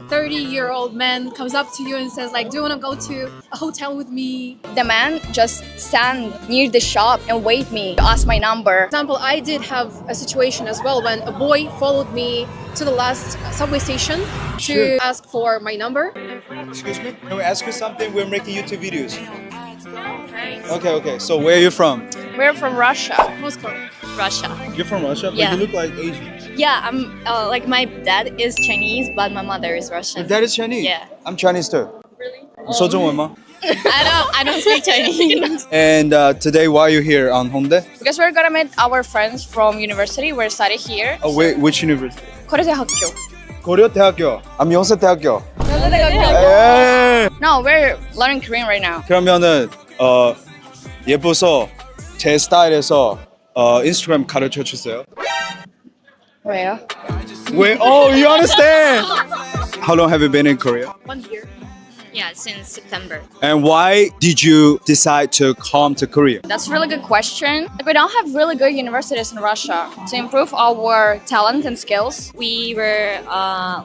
30-year-old man comes up to you and says like, do you want to go to a hotel with me? The man just stand near the shop and wait me to ask my number. For example, I did have a situation as well when a boy followed me to the last subway station to ask for my number. Excuse me, can we ask you something? We're making YouTube videos. Okay. So where are you from? We're from Russia. Moscow. Russia. You're from Russia? Yeah. But you look like Asian. Yeah, I'm like my dad is Chinese, but my mother is Russian. Your dad is Chinese? Yeah. I'm Chinese too. Really? 소中文吗? I don't speak Chinese. And today, why are you here on Hongdae? Because we're gonna meet our friends from university. We're studying here. Oh, wait, which university? 고려대학교. 고려대학교. I'm 용서대학교. 고려대학교. 에이. No, we're learning Korean right now. 그러면은 예뻐서 제 스타일에서 인스타그램 가르쳐 주세요. 왜요? Wait, oh, you understand? How long have you been in Korea? 1 year. Yeah, since September. And why did you decide to come to Korea? That's a really good question. We don't have really good universities in Russia. To improve our talent and skills, we were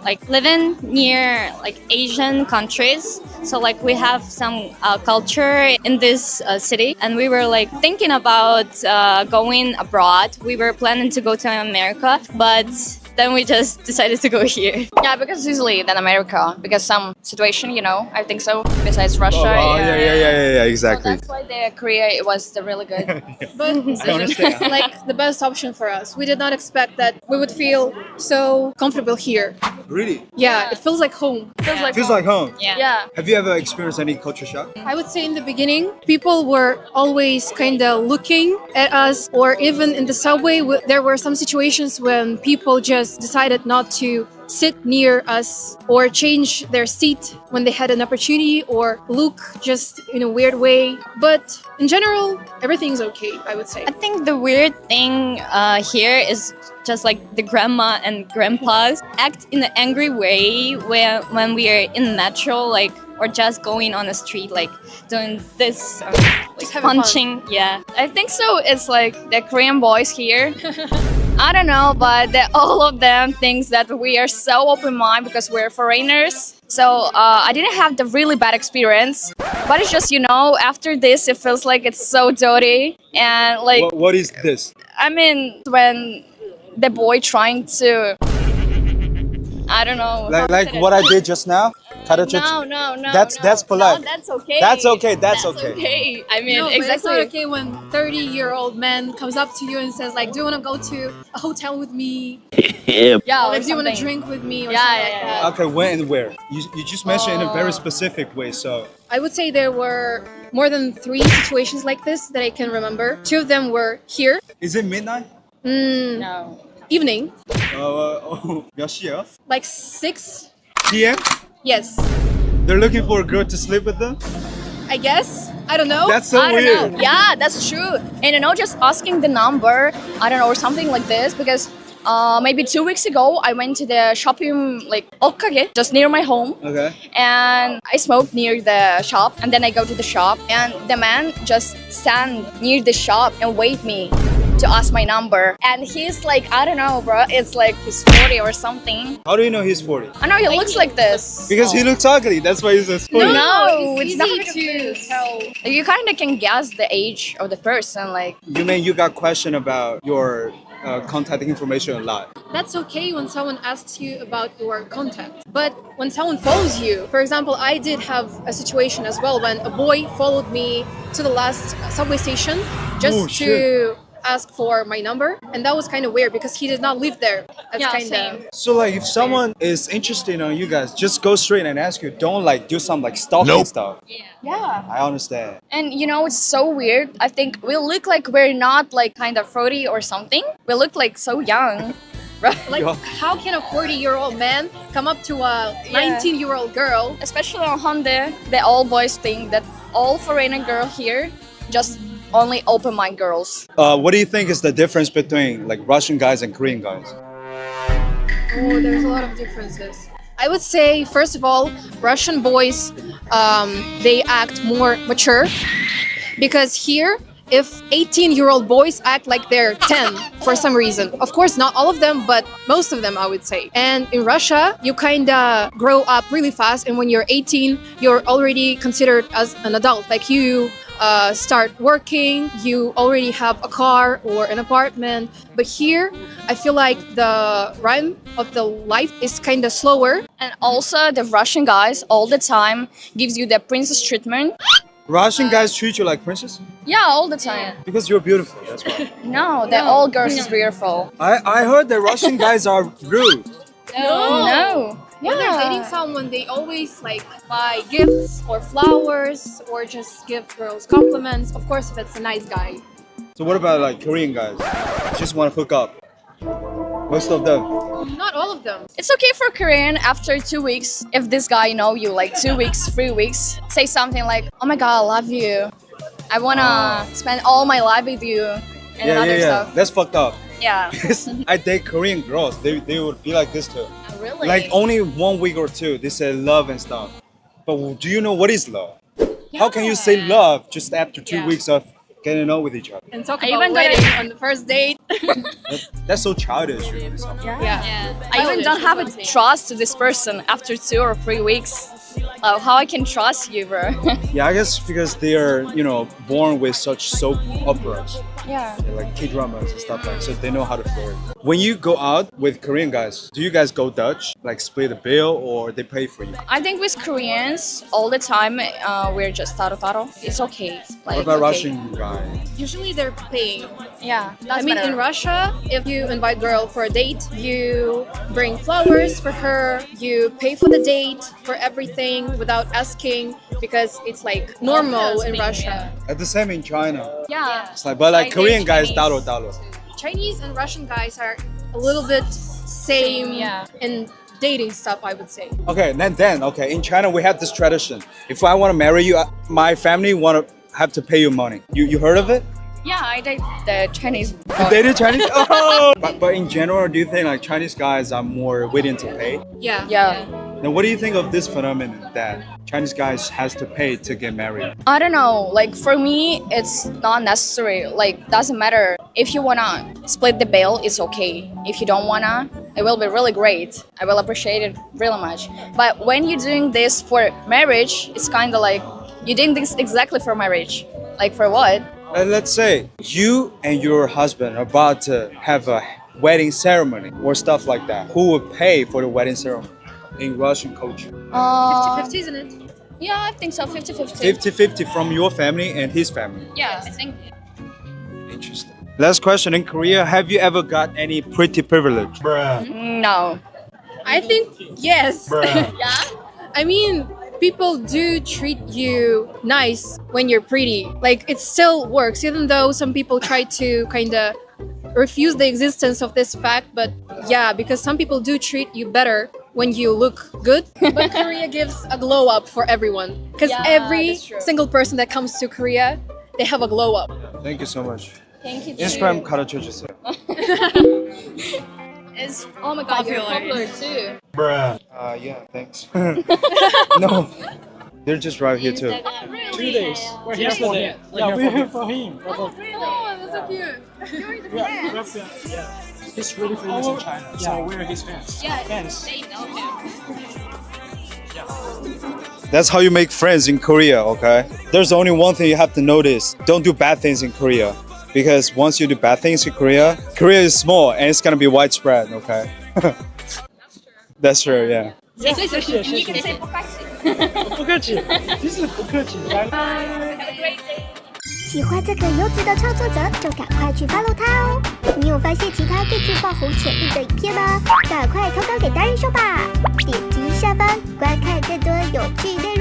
like living near like Asian countries. So like we have some culture in this city, and we were like thinking about going abroad. We were planning to go to America, but then we just decided to go here. Yeah, because it's easily than America, because some situation, you know, I think so. Besides Russia. Yeah, So exactly. that's why the Korea it was the really good. But I understand. like the best option for us. We did not expect that we would feel so comfortable here. Really? Yeah, it feels like home. Feels like home. Yeah. Have you ever experienced any culture shock? I would say in the beginning, people were always kind of looking at us, or even in the subway, there were some situations when people just decided not to sit near us or change their seat when they had an opportunity or look just in a weird way. But in general, everything's okay, I would say. I think the weird thing here is just like the grandma and grandpas act in an angry way when we are in metro, like, or just going on the street, like doing this, like punching. Yeah, I think so. It's like the Korean boys here. I don't know, but all of them thinks that we are so open-minded because we're foreigners. So I didn't have the really bad experience, but it's just, you know, after this, it feels like it's so dirty and like. What is this? I mean, when the boy trying to, I don't know. Like what I did just now? No. That's polite. No, that's okay. That's okay. I mean, No, but it's exactly. not okay when 30-year-old man comes up to you and says like, do you want to go to a hotel with me? Yeah, Or or do you want to something. drink with me? Or Yeah, something yeah, like yeah. that. Okay, when and where? You just mentioned in a very specific way, so. I would say there were more than 3 situations like this that I can remember. 2 of them were here. Is it midnight? No. Evening, 몇 시야? like 6. PM? Yes, They're looking for a girl to sleep with them? I guess. I don't know. That's so I don't weird. know. Yeah, that's true. And you know, just asking the number, I don't know, or something like this, because maybe 2 weeks ago, I went to the shopping, like, 옷가게, just near my home. Okay. And I smoked near the shop, and then I go to the shop, and the man just stand near the shop and wait me to ask my number. And he's like, I don't know, bro, it's like he's 40 or something. How do you know he's 40? I know he looks like this. Because he looks ugly, that's why he says 40. No, it's it's not easy to tell. You kind of can guess the age of the person, like. You mean you got questioned about your contact information a lot? That's okay when someone asks you about your contact. But when someone follows you, for example, I did have a situation as well when a boy followed me to the last subway station just to ask for my number, and that was kind of weird because he did not live there. That's Yeah, kind same. of. So like if someone is interested in you guys, just go straight and ask you. Don't like do some like stalking stuff. Yeah. I understand. And you know, it's so weird. I think we look like we're not like kind of 40 or something. We look like so young. Right? Like, Yeah. how can a 40-year-old man come up to a 19-year-old girl? Especially on Hyundai, the all boys think that all foreigner girl here just only open mind girls. What do you think is the difference between like Russian guys and Korean guys? Oh, there's a lot of differences. I would say, first of all, Russian boys, they act more mature because here if 18-year-old boys act like they're 10 for some reason. Of course, not all of them, but most of them, I would say. And in Russia, you kind of grow up really fast. And when you're 18, you're already considered as an adult. Like you start working, you already have a car or an apartment. But here, I feel like the rhyme of the life is kind of slower. And also the Russian guys all the time gives you the princess treatment. Russian guys treat you like princess? Yeah, all the time. Because you're beautiful, that's why. No, they're all girls is beautiful. I heard that Russian guys are rude. No. When they're dating someone, they always like buy gifts or flowers or just give girls compliments. Of course, if it's a nice guy. So what about like Korean guys? Just want to hook up. Most of them. Not all of them. It's okay for Korean after 2 weeks. If this guy know you like 2 weeks, 3 weeks, say something like, "Oh my God, I love you. I wanna spend all my life with you," and other stuff. That's fucked up. Yeah. I date Korean girls. They would be like this too. Really? Like only 1 week or two, they say love and stuff. But do you know what is love? How can you say love just after 2 weeks of getting to know with each other? And talk I about even wedding on the first date. That's so childish. Really. Yeah. I even don't have a trust to this person after 2 or 3 weeks. How I can trust you, bro? Yeah, I guess because they are, born with such soap operas. Yeah. Like K-dramas and stuff like that, so they know how to flirt. When you go out with Korean guys, do you guys go Dutch? Like split the bill or they pay for you? I think with Koreans, all the time, we're just taro-taro. It's okay. Like, What about okay. Russian guys? Usually they're paying. Yeah. I mean, in Russia, if you invite a girl for a date, you bring flowers for her, you pay for the date, for everything without asking, because it's like normal in Russia. At the same in China. Yeah. It's like, but like I Korean date guys, Chinese. dalo. Chinese and Russian guys are a little bit same Yeah. in dating stuff, I would say. Okay, then in China we have this tradition. If I want to marry you, my family have to pay you money. You heard of it? Yeah, I date the Chinese. You dated Chinese? Oh! But in general, do you think like Chinese guys are more willing to pay? Yeah. Yeah. Now, what do you think of this phenomenon that Chinese guys has to pay to get married? I don't know. Like for me, it's not necessary. Like doesn't matter. If you wanna split the bill, it's okay. If you don't wanna, it will be really great. I will appreciate it really much. But when you're doing this for marriage, it's kind of like you're doing this exactly for marriage. Like for what? Let's say you and your husband are about to have a wedding ceremony or stuff like that. Who would pay for the wedding ceremony in Russian culture? 50-50, isn't it? Yeah, I think so. 50-50. 50-50 from your family and his family. Yeah, I think. Interesting. Last question. In Korea, have you ever got any pretty privilege? No. I think yes. Yeah. I mean, people do treat you nice when you're pretty. Like it still works, even though some people try to kind of refuse the existence of this fact. But yeah, because some people do treat you better when you look good. But Korea gives a glow up for everyone. Because Yeah, every that's true. single person that comes to Korea, they have a glow up. Thank you so much. Thank you. too. Instagram 가르쳐 주세요. Is oh my god, you're popular too. Yeah, thanks. No, they're just right here too. 2 days. We're here for him. Yeah, we're here for him. Oh, that's so cute. Yeah. He's really famous in China, so we're his fans. Yeah, Fans. they know him. That's how you make friends in Korea, okay? There's only one thing you have to notice. Don't do bad things in Korea. Because once you do bad things in Korea, Korea is small and it's gonna be widespread, okay? That's true, yeah. 谢谢谢谢 You can 谢 say 谢， покажи. 不客气，其实不客气。来 喜欢这个优质的创作者，就赶快去 follow 他哦！你有发现其他更具爆红潜力的影片吗？赶快投稿给达人秀吧！点击下方观看更多有趣内容。